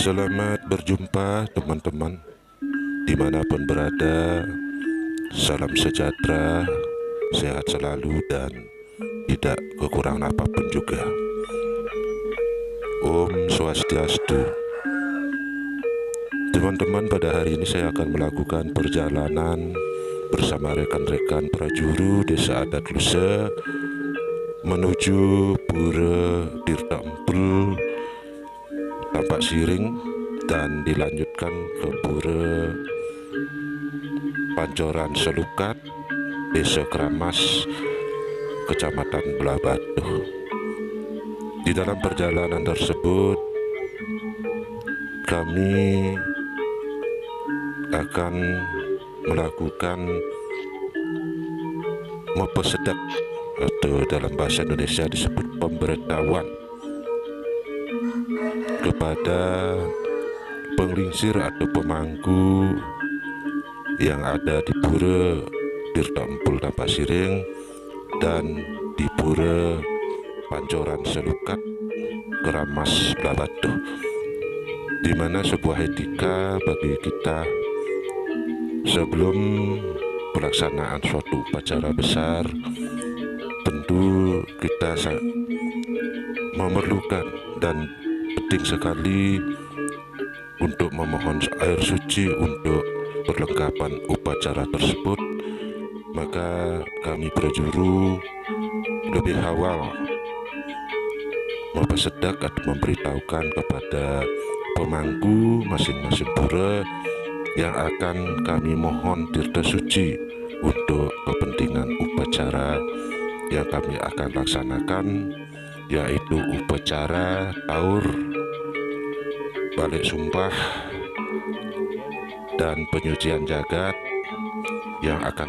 Selamat berjumpa teman-teman dimanapun berada. Salam sejahtera, sehat selalu dan tidak kekurangan apapun juga. Om Swastiastu. Teman-teman, pada hari ini saya akan melakukan perjalanan bersama rekan-rekan prajuru Desa Adat Luse menuju Pura Tirta Empul Tampak Siring dan dilanjutkan ke Pura Pancoran Selukat, Desa Keramas, Kecamatan Belah Batu. Di dalam perjalanan tersebut kami akan melakukan mempersedap atau dalam bahasa Indonesia disebut pemberitahuan kepada penglingsir atau pemangku yang ada di Pura Tirta Empul Tampak Siring dan di Pura Pancoran Selukat Keramas Belah Batu, di mana sebuah etika bagi kita sebelum pelaksanaan suatu upacara besar. Tentu kita memerlukan dan penting sekali untuk memohon air suci untuk perlengkapan upacara tersebut. Maka kami prajuru lebih awal mempersedak atau memberitahukan kepada pemangku masing-masing pura yang akan kami mohon tirta suci untuk kepentingan upacara yang kami akan laksanakan, yaitu upacara taur, balik sumpah, dan penyucian jagat yang akan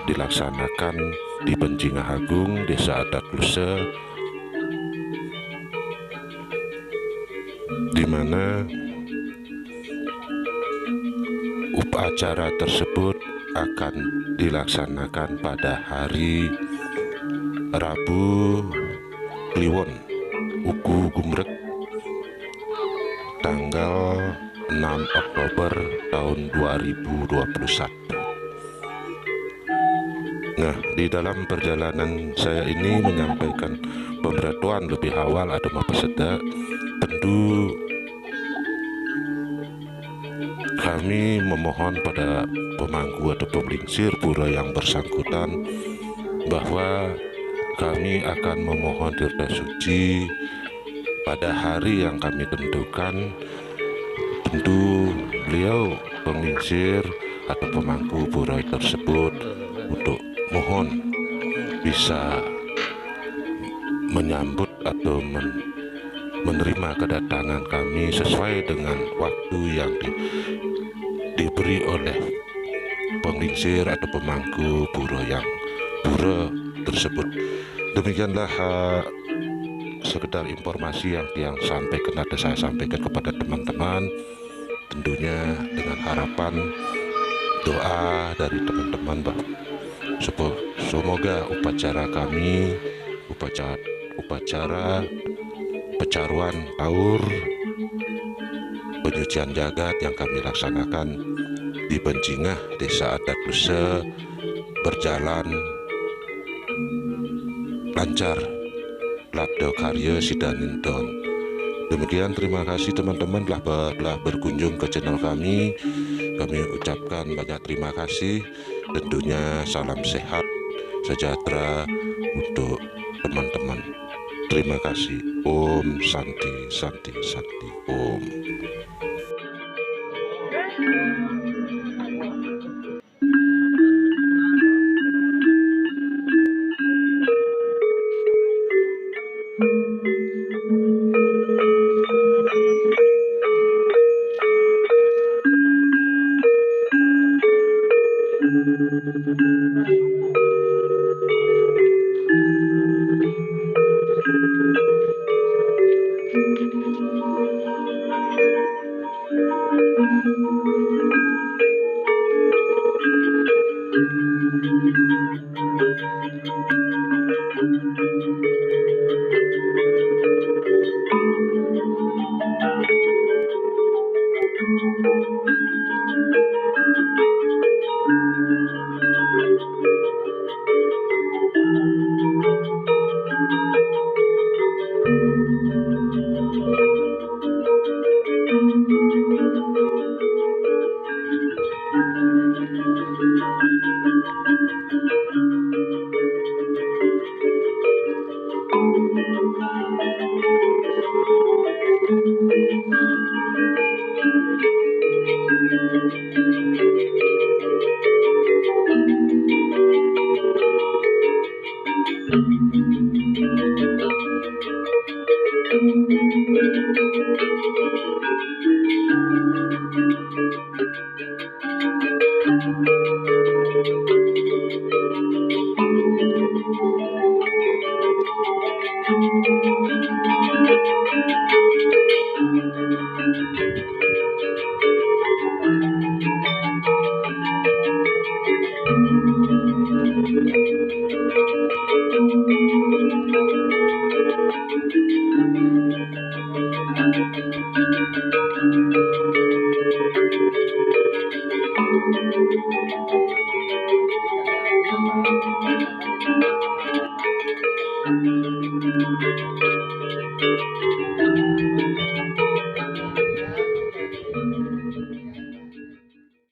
dilaksanakan di Benjingah Agung, Desa Adat Luse, di mana upacara tersebut akan dilaksanakan pada hari Rabu Kliwon Uku Gumrek tanggal 6 Oktober tahun 2021. Nah, di dalam perjalanan saya ini menyampaikan pemberitahuan lebih awal atau mempersedak. Tentu kami memohon pada pemangku atau pemlingsir pura yang bersangkutan bahwa kami akan memohon tirta suci pada hari yang kami tentukan. Tentu beliau penglingsir atau pemangku pura tersebut untuk mohon bisa menyambut atau menerima kedatangan kami sesuai dengan waktu yang diberi oleh penglingsir atau pemangku pura tersebut. Demikianlah sekedar informasi yang saya sampaikan kepada teman-teman, tentunya dengan harapan doa dari teman-teman bahwa semoga upacara kami, upacara pecaruan taur, penyucian jagat yang kami laksanakan di Benjingah Desa Adat Luse berjalan lancar, labda karya sidaninton. Demikian, terima kasih teman-teman telah berkunjung ke channel kami. Kami ucapkan banyak terima kasih. Tentunya salam sehat sejahtera untuk teman-teman. Terima kasih. Om Santi Santi Santi Om.